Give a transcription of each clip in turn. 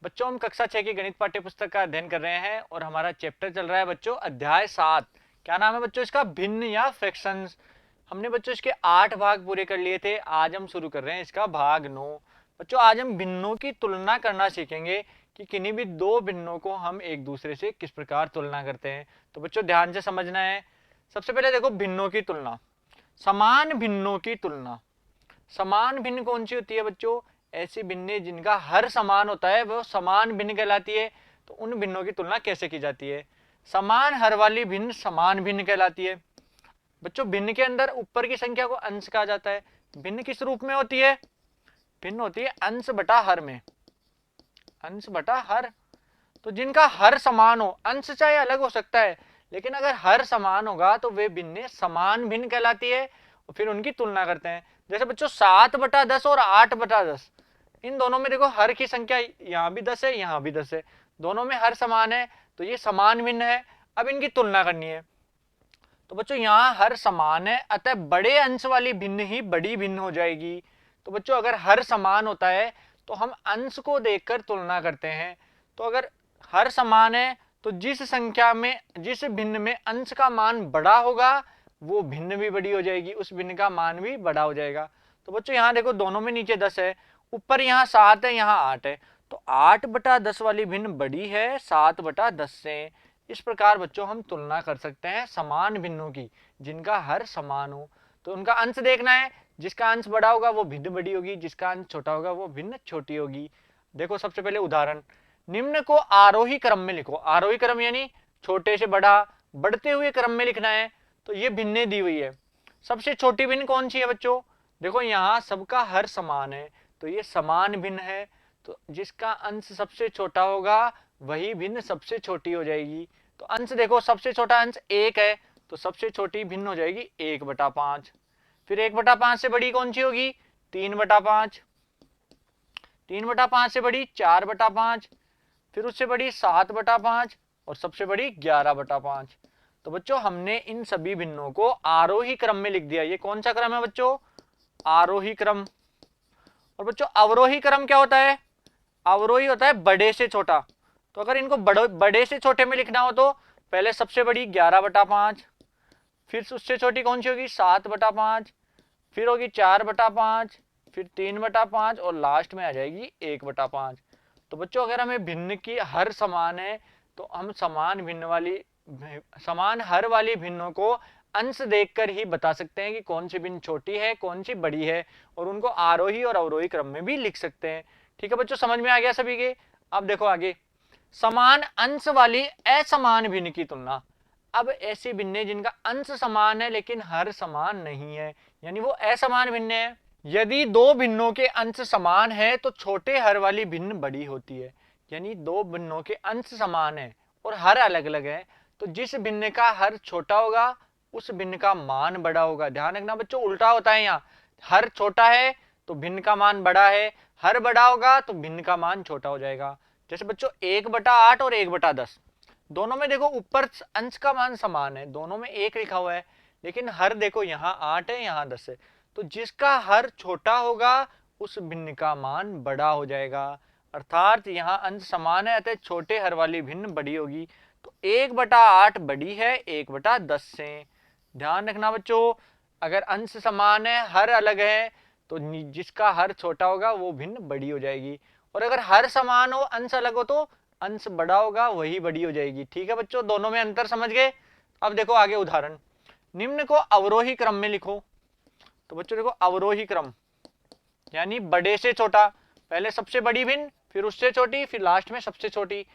बच्चों हम कक्षा 6 की गणित पाठ्य पुस्तक का अध्ययन कर रहे हैं और हमारा चैप्टर चल रहा है बच्चों अध्याय 7। क्या नाम है बच्चों इसका? भिन्न या फ्रैक्शंस। हमने बच्चों इसके 8 भाग पूरे कर लिए थे। आज हम शुरू कर रहे हैं इसका भाग 9। बच्चों आज हम भिन्नों की तुलना करना सीखेंगे कि किन्हीं भी दो भिन्नों को हम एक दूसरे से किस प्रकार तुलना करते हैं। तो बच्चों ध्यान से समझना है। सबसे पहले देखो भिन्नों की तुलना, समान भिन्नों की तुलना। समान भिन्न कौन सी होती है बच्चों? ऐसी भिन्न जिनका हर समान होता है वो समान भिन्न कहलाती है। तो उन भिन्नों की तुलना कैसे की जाती है? समान हर वाली भिन्न समान भिन्न कहलाती है। बच्चों भिन्न के अंदर ऊपर की संख्या को अंश कहा जाता है। भिन्न किस रूप में होती है? भिन्न होती है अंश बटा हर में, अंश बटा हर। तो जिनका हर समान हो, अंश चाहे अलग हो सकता है लेकिन अगर हर समान होगा तो वे भिन्न समान भिन्न कहलाती है और फिर उनकी तुलना करते हैं। जैसे बच्चों 7/10 और 8/10, इन दोनों में देखो हर की संख्या यहाँ भी 10 है, यहाँ भी 10 है, दोनों में हर समान है तो ये समान भिन्न है। अब इनकी तुलना करनी है। तो बच्चों यहाँ हर समान है अतः बड़े अंश वाली भिन्न ही बड़ी भिन्न हो जाएगी। तो बच्चों अगर हर समान होता है तो हम अंश को देखकर तुलना करते हैं। तो अगर हर समान है तो जिस संख्या में, जिस भिन्न में अंश का मान बड़ा होगा वो भिन्न भी बड़ी हो जाएगी, उस भिन्न का मान भी बड़ा हो जाएगा। तो बच्चों यहाँ देखो दोनों में नीचे 10 है, ऊपर यहाँ 7 है, यहाँ 8 है, तो 8/10 वाली भिन्न बड़ी है 7/10 से। इस प्रकार बच्चों हम तुलना कर सकते हैं समान भिन्नों की जिनका हर समान हो। तो उनका अंश देखना है, जिसका अंश बड़ा होगा वो भिन्न बड़ी होगी, जिसका अंश छोटा होगा वो भिन्न छोटी होगी। देखो सबसे पहले उदाहरण, निम्न को आरोही क्रम में लिखो। आरोही क्रम यानी छोटे से बड़ा, बढ़ते हुए क्रम में लिखना है। तो ये भिन्नें दी हुई है। सबसे छोटी भिन्न कौन सी है बच्चों? देखो यहाँ सबका हर समान है तो ये समान भिन्न है। तो जिसका अंश सबसे छोटा होगा वही भिन्न सबसे छोटी हो जाएगी। तो अंश देखो सबसे छोटा अंश 1 है तो सबसे छोटी भिन्न हो जाएगी 1/5। फिर 1/5 से बड़ी कौन सी होगी? 3/5। 3/5 से बड़ी 4/5, फिर उससे बड़ी 7/5 और सबसे बड़ी 11/5। तो बच्चों हमने इन सभी भिन्नों को आरोही क्रम में लिख दिया। ये कौन सा क्रम है बच्चों? आरोही क्रम। और बच्चों अवरोही क्रम क्या होता है? अवरोही होता है बड़े से छोटा। तो अगर इनको बड़े से छोटे में लिखना हो तो पहले सबसे बड़ी 11/5, फिर उससे छोटी कौन सी होगी? 7/5, फिर होगी 4/5, फिर 3/5 और लास्ट में आ जाएगी 1/5। तो बच्चों अगर हमें भिन्न की हर समान है तो हम समान हर वाली भिन्नों को अंश देखकर ही बता सकते हैं कि कौन सी भिन्न छोटी है कौन सी बड़ी है, और उनको आरोही और अवरोही क्रम में भी लिख सकते हैं। ठीक है बच्चों, समझ में आ गया सभी के? अब देखो आगे, समान अंश वाली असमान भिन्न की तुलना। अब ऐसी भिन्न जिनका अंश समान है लेकिन हर समान नहीं है, यानी वो असमान भिन्न है। यदि दो भिन्नों के अंश समान है तो छोटे हर वाली भिन्न बड़ी होती है। यानी दो भिन्नों के अंश समान है और हर अलग अलग है तो जिस भिन्न का हर छोटा होगा उस भिन्न का मान बड़ा होगा। ध्यान रखना बच्चों, उल्टा होता है यहाँ। हर छोटा है तो भिन्न का मान बड़ा है, हर बड़ा होगा तो भिन्न का मान छोटा हो जाएगा। जैसे बच्चों 1/8 और 1/10, दोनों में देखो ऊपर अंश का मान समान है, दोनों में 1 लिखा हुआ है, लेकिन हर देखो यहाँ 8 है यहाँ 10 है। तो जिसका हर छोटा होगा उस भिन्न का मान बड़ा हो जाएगा। अर्थात यहाँ अंश समान है अतः छोटे हर वाली भिन्न बड़ी होगी। तो 1/8 बड़ी है 1/10 से। ध्यान रखना बच्चों, अगर अंश समान है हर अलग है तो जिसका हर छोटा होगा वो भिन्न बड़ी हो जाएगी, और अगर हर समान हो अंश अलग हो तो अंश बड़ा होगा वही बड़ी हो जाएगी। ठीक है बच्चों, दोनों में अंतर समझ गए? अब देखो आगे उदाहरण, निम्न को अवरोही क्रम में लिखो। तो बच्चों देखो अवरोही क्रम यानी बड़े से छोटा, पहले सबसे बड़ी भिन्न, फिर उससे छोटी, फिर लास्ट में सबसे छोटी।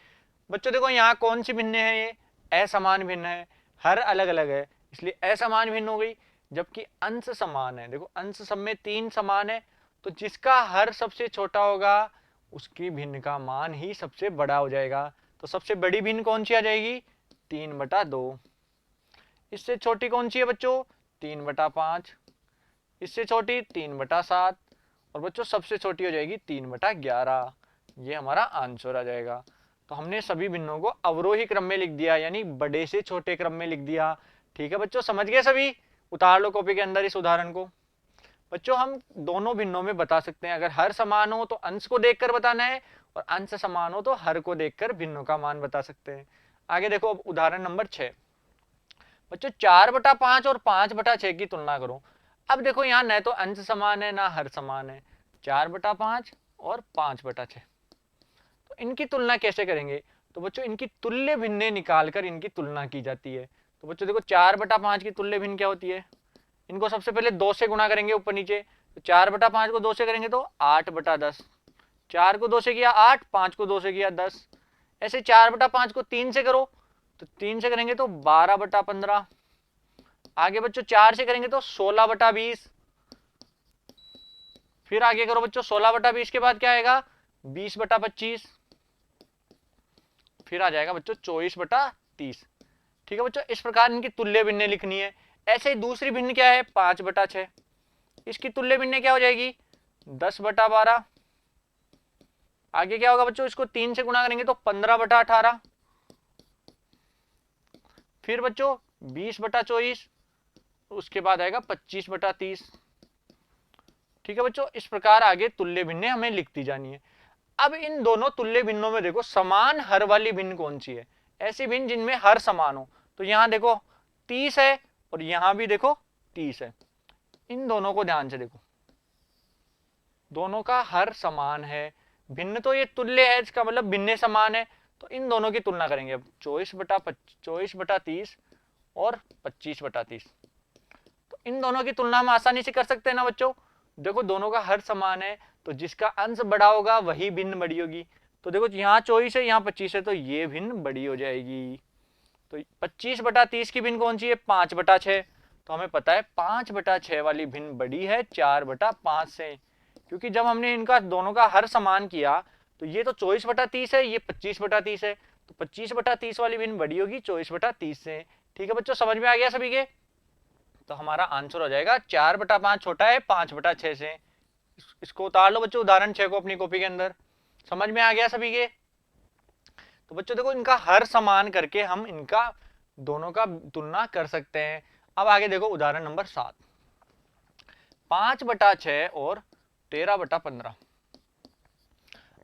बच्चों देखो यहाँ कौन सी भिन्न है? ये असमान भिन्न है, हर अलग अलग है इसलिए असमान भिन्न हो गई। जबकि अंश समान है, देखो अंश सब में 3 समान है तो जिसका हर सबसे छोटा होगा उसकी भिन्न का मान ही सबसे बड़ा हो जाएगा। तो सबसे बड़ी भिन्न कौन सी आ जाएगी? 3/2। इससे छोटी कौन सी है बच्चों? 3/5। इससे छोटी 3/7 और बच्चों सबसे छोटी हो जाएगी 3/11। ये हमारा आंसर आ जाएगा। तो हमने सभी भिन्नों को अवरोही क्रम में लिख दिया, यानी बड़े से छोटे क्रम में लिख दिया। ठीक है बच्चों, समझ गए सभी? उतार लो कॉपी के अंदर इस उदाहरण को। बच्चों हम दोनों भिन्नों में बता सकते हैं, अगर हर समान हो तो अंश को देखकर बताना है और अंश समान हो तो हर को देखकर भिन्नों का मान बता सकते हैं। आगे देखो अब उदाहरण नंबर 6। बच्चों 4/5 और 5/6 की तुलना करो। अब देखो यहाँ न तो अंश समान है ना हर समान है, 4/5 और 5/6। तो इनकी तुलना कैसे करेंगे? तो बच्चों इनकी तुल्य भिन्नें निकालकर इनकी तुलना की जाती है। तो बच्चों देखो 4/5 की तुल्य भिन्न क्या होती है? इनको सबसे पहले 2 से गुणा करेंगे ऊपर नीचे। तो 4/5 को 2 से करेंगे तो 8/10, 4 को 2 से किया 8, 5 को 2 से किया 10। ऐसे 4/5 को 3 से करो तो 3 से करेंगे तो 12/15। आगे बच्चों 4 से करेंगे तो 16/20। फिर आगे करो बच्चों 16/20 के बाद क्या आएगा? 20/25। फिर आ जाएगा बच्चों 24/30। ठीक है बच्चों, इस प्रकार इनकी तुल्य भिन्नें लिखनी है। ऐसे ही दूसरी भिन्न क्या है? 5/6। इसकी तुल्य भिन्न क्या हो जाएगी? 10/12। आगे क्या होगा बच्चों? इसको 3 से गुणा करेंगे तो 15/18। फिर बच्चों 20/24, उसके बाद आएगा 25/30। ठीक है बच्चों, इस प्रकार आगे तुल्य भिन्नें हमें लिखती जानी है। अब इन दोनों तुल्य भिन्नों में देखो समान हर वाली भिन्न कौन सी है? ऐसी भिन्न जिनमें हर समान हो। तो यहां देखो 30 है और यहां भी देखो 30 है। इन दोनों को ध्यान से देखो, दोनों का हर समान है, भिन्न तो ये तुल्य है, इसका मतलब भिन्नें समान है। तो इन दोनों की तुलना करेंगे अब 24/30 और 25/30। तो इन दोनों की तुलना हम आसानी से कर सकते हैं ना बच्चों। देखो दोनों का हर समान है तो जिसका अंश बड़ा होगा वही भिन्न बड़ी होगी। तो देखो यहाँ 24 है, यहाँ 25 है, तो ये भिन्न बड़ी हो जाएगी। तो 25/30 की भिन्न कौन सी है? 5/6। तो हमें पता है 5/6 वाली भिन्न बड़ी है 4/5 से, क्योंकि जब हमने इनका दोनों का हर समान किया तो ये तो 24/30 है, ये 25/30 है, तो 25/30 वाली भिन्न बड़ी होगी 24/30 से। ठीक है बच्चों, समझ में आ गया सभी के? तो हमारा आंसर हो जाएगा 4/5 छोटा है 5/6 से। इसको उतार लो बच्चों, उदाहरण 6 को अपनी कॉपी के अंदर। समझ में आ गया सभी के? तो बच्चों देखो इनका हर समान करके हम इनका दोनों का तुलना कर सकते हैं। अब आगे देखो उदाहरण नंबर 7। 5/6 और 13/15।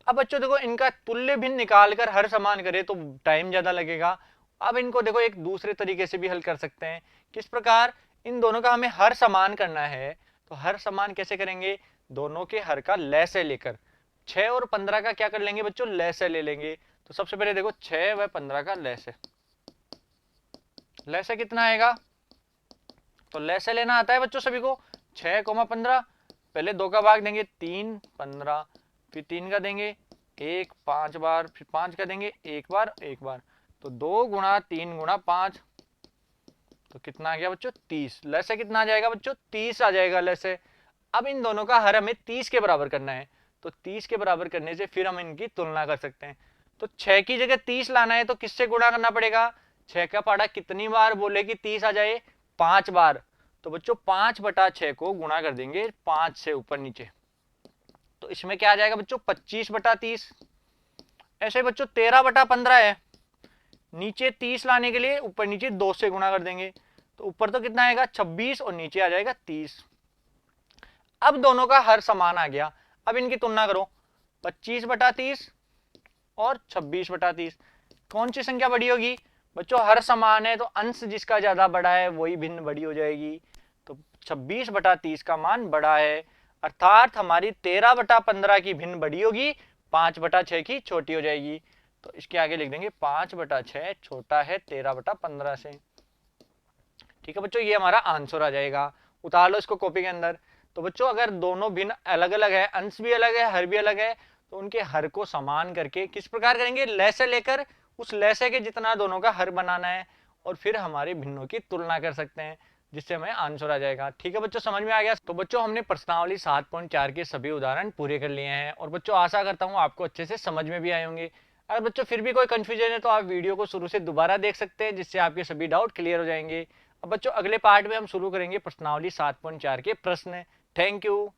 अब बच्चों देखो इनका तुल्य भिन्न निकालकर हर समान करे तो टाइम ज्यादा लगेगा। अब इनको देखो एक दूसरे तरीके से भी हल कर सकते हैं। किस प्रकार? इन दोनों का हमें हर समान करना है, तो हर समान कैसे करेंगे? दोनों के हर का लैसे लेकर 6 और 15 का क्या कर लेंगे बच्चों? लैसे ले लेंगे। तो सबसे पहले देखो 6 व 15 का लैसे, लैसे कितना आएगा? तो लैसे लेना आता है बच्चों सभी को। 6,15, पहले 2 का भाग देंगे 3, 15, फिर 3 का देंगे 1 5 बार, फिर 5 का देंगे 1 बार 1 बार। तो 2 गुणा 3 गुणा 5, तो कितना आ गया बच्चों? 30। लैसे कितना आ जाएगा बच्चों? 30 आ जाएगा लैसे। अब इन दोनों का हर हमें 30 के बराबर करना है, तो 30 के बराबर करने से फिर हम इनकी तुलना कर सकते हैं। तो 6 की जगह 30 लाना है तो किससे गुणा करना पड़ेगा? 6 का पाड़ा कितनी बार बोले कि 30 आ जाए? 5 बार। तो बच्चों 5/6 को गुणा कर देंगे 5 से ऊपर नीचे, तो इसमें क्या आ जाएगा बच्चों? 25/30। ऐसे बच्चों 13/15 है, नीचे 30 लाने के लिए ऊपर नीचे 2 से गुणा कर देंगे, तो ऊपर तो कितना आएगा? 26 और नीचे आ जाएगा 30। अब दोनों का हर समान आ गया। अब इनकी तुलना करो 25/30 और 26/30। कौन सी संख्या बड़ी होगी? बच्चों हर समान है तो अंश जिसका ज्यादा बड़ा है वही भिन्न बड़ी हो जाएगी। तो 26/30 का मान बड़ा है, अर्थात हमारी 13/15 की भिन्न बड़ी होगी, 5/6 की छोटी हो जाएगी। तो इसके आगे लिख देंगे 5/6 छोटा है 13/15 से। ठीक है बच्चों, ये हमारा आंसर आ जाएगा। उतार लो इसको कॉपी के अंदर। तो बच्चों अगर दोनों भिन्न अलग अलग है, अंश भी अलग है हर भी अलग है, तो उनके हर को समान करके किस प्रकार करेंगे? लैसे लेकर उस लैसे के जितना दोनों का हर बनाना है और फिर हमारे भिन्नों की तुलना कर सकते हैं, जिससे हमें आंसर आ जाएगा। ठीक है बच्चों, समझ में आ गया? तो बच्चों हमने प्रश्नावली 7.4 के सभी उदाहरण पूरे कर लिए हैं और बच्चों आशा करता हूँ आपको अच्छे से समझ में भी आए होंगे। अगर बच्चों फिर भी कोई कंफ्यूजन है तो आप वीडियो को शुरू से दोबारा देख सकते हैं, जिससे आपके सभी डाउट क्लियर हो जाएंगे। अब बच्चों अगले पार्ट में हम शुरू करेंगे प्रश्नावली 7.4 के प्रश्न। Thank you.